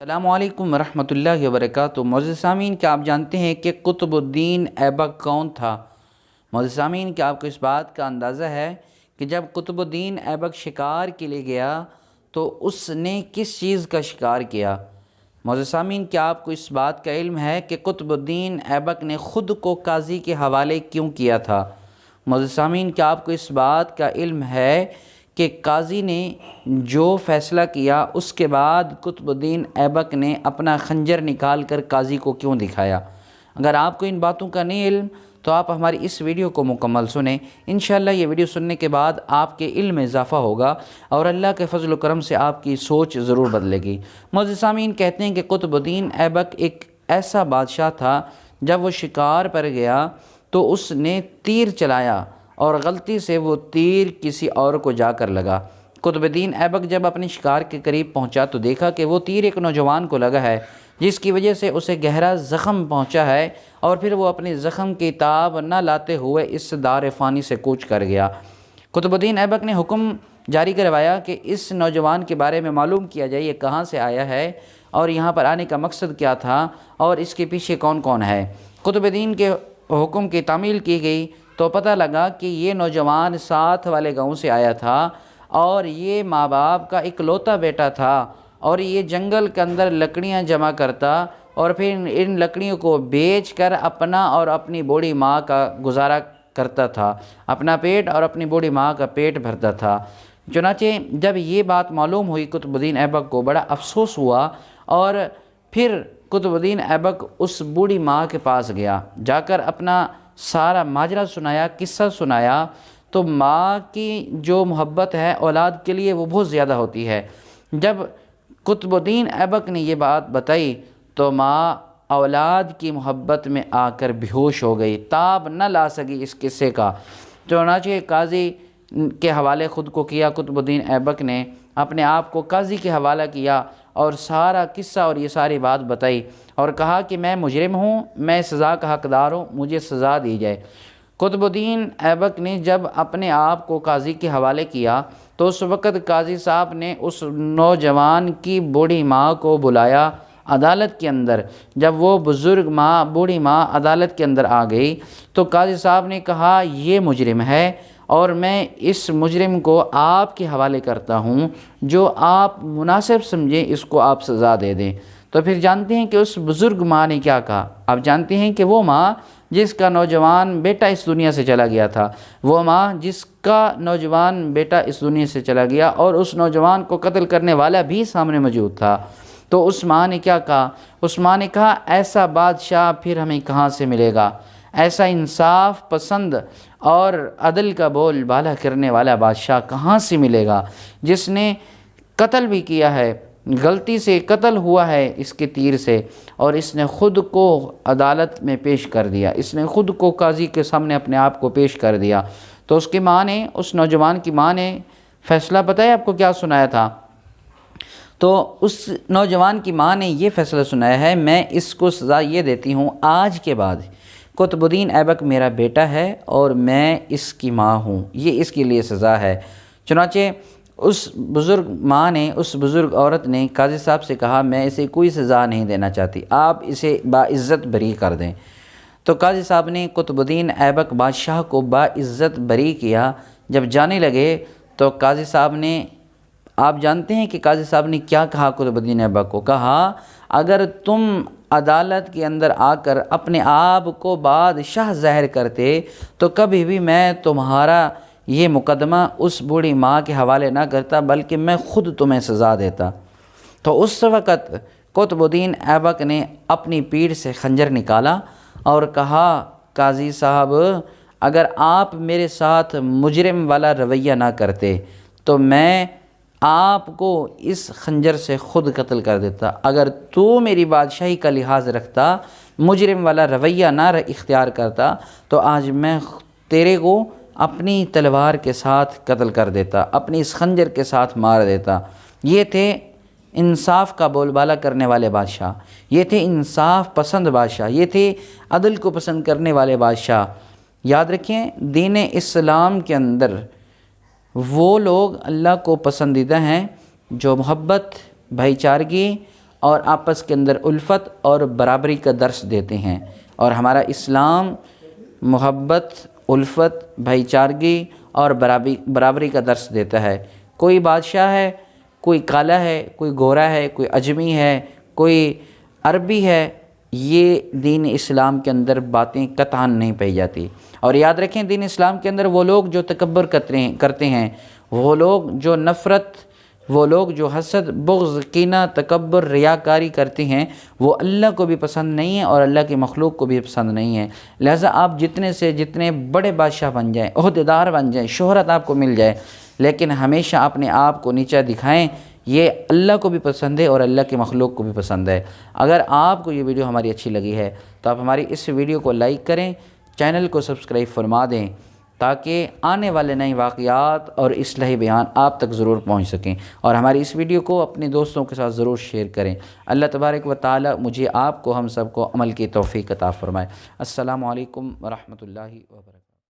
السلام علیکم ورحمۃ اللہ وبرکاتہ۔ معزز سامعین، کیا آپ جانتے ہیں کہ قطب الدین ایبک کون تھا؟ معزز سامعین، کیا آپ کو اس بات کا اندازہ ہے کہ جب قطب الدین ایبک شکار کے لیے گیا تو اس نے کس چیز کا شکار کیا؟ معزز سامعین، کیا آپ کو اس بات کا علم ہے کہ قطب الدین ایبک نے خود کو قاضی کے حوالے کیوں کیا تھا؟ معزز سامعین، کیا آپ کو اس بات کا علم ہے کہ قاضی نے جو فیصلہ کیا اس کے بعد قطب الدین ایبک نے اپنا خنجر نکال کر قاضی کو کیوں دکھایا؟ اگر آپ کو ان باتوں کا نہیں علم تو آپ ہماری اس ویڈیو کو مکمل سنیں۔ انشاءاللہ یہ ویڈیو سننے کے بعد آپ کے علم میں اضافہ ہوگا اور اللہ کے فضل و کرم سے آپ کی سوچ ضرور بدلے گی۔ معزز سامعین، کہتے ہیں کہ قطب الدین ایبک ایک ایسا بادشاہ تھا، جب وہ شکار پر گیا تو اس نے تیر چلایا اور غلطی سے وہ تیر کسی اور کو جا کر لگا۔ قطب الدین ایبک جب اپنے شکار کے قریب پہنچا تو دیکھا کہ وہ تیر ایک نوجوان کو لگا ہے، جس کی وجہ سے اسے گہرا زخم پہنچا ہے، اور پھر وہ اپنے زخم کی تاب نہ لاتے ہوئے اس دار فانی سے کوچ کر گیا۔ قطب الدین ایبک نے حکم جاری کروایا کہ اس نوجوان کے بارے میں معلوم کیا جائے، یہ کہاں سے آیا ہے اور یہاں پر آنے کا مقصد کیا تھا اور اس کے پیچھے کون کون ہے۔ قطب الدین کے حکم کی تعمیل کی گئی تو پتہ لگا کہ یہ نوجوان ساتھ والے گاؤں سے آیا تھا اور یہ ماں باپ کا اکلوتا بیٹا تھا، اور یہ جنگل کے اندر لکڑیاں جمع کرتا اور پھر ان لکڑیوں کو بیچ کر اپنا اور اپنی بوڑھی ماں کا گزارا کرتا تھا، اپنا پیٹ اور اپنی بوڑھی ماں کا پیٹ بھرتا تھا۔ چنانچہ جب یہ بات معلوم ہوئی قطب الدین ایبک کو بڑا افسوس ہوا، اور پھر قطب الدین ایبک اس بوڑھی ماں کے پاس گیا، جا کر اپنا سارا ماجرا سنایا، قصہ سنایا۔ تو ماں کی جو محبت ہے اولاد کے لیے وہ بہت زیادہ ہوتی ہے۔ جب قطب الدین ایبک نے یہ بات بتائی تو ماں اولاد کی محبت میں آ کر بے ہوش ہو گئی، تاب نہ لا سکی اس قصے کا۔ چنانچہ قاضی کے حوالے خود کو کیا۔ قطب الدین ایبک نے اپنے آپ کو قاضی کے حوالہ کیا اور سارا قصہ اور یہ ساری بات بتائی، اور کہا کہ میں مجرم ہوں، میں سزا کا حقدار ہوں، مجھے سزا دی جائے۔ قطب الدین ایبک نے جب اپنے آپ کو قاضی کے حوالے کیا تو اس وقت قاضی صاحب نے اس نوجوان کی بوڑھی ماں کو بلایا عدالت کے اندر۔ جب وہ بوڑھی ماں عدالت کے اندر آ گئی تو قاضی صاحب نے کہا یہ مجرم ہے اور میں اس مجرم کو آپ کے حوالے کرتا ہوں، جو آپ مناسب سمجھیں اس کو آپ سزا دے دیں۔ تو پھر جانتے ہیں کہ اس بزرگ ماں نے کیا کہا؟ آپ جانتے ہیں کہ وہ ماں جس کا نوجوان بیٹا اس دنیا سے چلا گیا تھا، وہ ماں جس کا نوجوان بیٹا اس دنیا سے چلا گیا اور اس نوجوان کو قتل کرنے والا بھی سامنے موجود تھا، تو اس ماں نے کیا کہا؟ اس ماں نے کہا ایسا بادشاہ پھر ہمیں کہاں سے ملے گا، ایسا انصاف پسند اور عدل کا بول بالا کرنے والا بادشاہ کہاں سے ملے گا، جس نے قتل بھی کیا ہے، غلطی سے قتل ہوا ہے اس کے تیر سے، اور اس نے خود کو عدالت میں پیش کر دیا، اس نے خود کو قاضی کے سامنے اپنے آپ کو پیش کر دیا۔ تو اس کی ماں نے، اس نوجوان کی ماں نے فیصلہ بتایا آپ کو کیا سنایا تھا؟ تو اس نوجوان کی ماں نے یہ فیصلہ سنایا ہے، میں اس کو سزا یہ دیتی ہوں، آج کے بعد قطب الدین ایبک میرا بیٹا ہے اور میں اس کی ماں ہوں، یہ اس کے لیے سزا ہے۔ چنانچہ اس بزرگ ماں نے، اس بزرگ عورت نے قاضی صاحب سے کہا میں اسے کوئی سزا نہیں دینا چاہتی، آپ اسے باعزت بری کر دیں۔ تو قاضی صاحب نے قطب الدین ایبک بادشاہ کو باعزت بری کیا۔ جب جانے لگے تو قاضی صاحب نے، آپ جانتے ہیں کہ قاضی صاحب نے کیا کہا قطب الدین ایبک کو؟ کہا اگر تم عدالت کے اندر آ کر اپنے آپ کو بادشاہ ظاہر کرتے تو کبھی بھی میں تمہارا یہ مقدمہ اس بوڑھی ماں کے حوالے نہ کرتا، بلکہ میں خود تمہیں سزا دیتا۔ تو اس وقت قطب الدین ایبک نے اپنی پیٹھ سے خنجر نکالا اور کہا قاضی صاحب اگر آپ میرے ساتھ مجرم والا رویہ نہ کرتے تو میں آپ کو اس خنجر سے خود قتل کر دیتا، اگر تو میری بادشاہی کا لحاظ رکھتا، مجرم والا رویہ نہ اختیار کرتا، تو آج میں تیرے کو اپنی تلوار کے ساتھ قتل کر دیتا، اپنی اس خنجر کے ساتھ مار دیتا۔ یہ تھے انصاف کا بول بالا کرنے والے بادشاہ، یہ تھے انصاف پسند بادشاہ، یہ تھے عدل کو پسند کرنے والے بادشاہ۔ یاد رکھیں دین اسلام کے اندر وہ لوگ اللہ کو پسندیدہ ہیں جو محبت، بھائی چارگی اور آپس کے اندر الفت اور برابری کا درس دیتے ہیں۔ اور ہمارا اسلام محبت، الفت، بھائی چارگی اور برابری کا درس دیتا ہے۔ کوئی بادشاہ ہے، کوئی کالا ہے، کوئی گورا ہے، کوئی اجمی ہے، کوئی عربی ہے، یہ دین اسلام کے اندر باتیں قطعاً نہیں پائی جاتی۔ اور یاد رکھیں دین اسلام کے اندر وہ لوگ جو تکبر کرتے ہیں، وہ لوگ جو نفرت، وہ لوگ جو حسد، بغض، کینہ، تکبر، ریاکاری کرتے ہیں، وہ اللہ کو بھی پسند نہیں ہیں اور اللہ کی مخلوق کو بھی پسند نہیں ہے۔ لہٰذا آپ جتنے سے جتنے بڑے بادشاہ بن جائیں، عہدیدار بن جائیں، شہرت آپ کو مل جائے، لیکن ہمیشہ اپنے آپ کو نیچا دکھائیں، یہ اللہ کو بھی پسند ہے اور اللہ کی مخلوق کو بھی پسند ہے۔ اگر آپ کو یہ ویڈیو ہماری اچھی لگی ہے تو آپ ہماری اس ویڈیو کو لائک کریں، چینل کو سبسکرائب فرما دیں، تاکہ آنے والے نئے واقعات اور اصلاحی بیان آپ تک ضرور پہنچ سکیں، اور ہماری اس ویڈیو کو اپنے دوستوں کے ساتھ ضرور شیئر کریں۔ اللہ تبارک و تعالی مجھے، آپ کو، ہم سب کو عمل کی توفیق عطا فرمائے۔ السلام علیکم ورحمۃ اللہ وبرکاتہ۔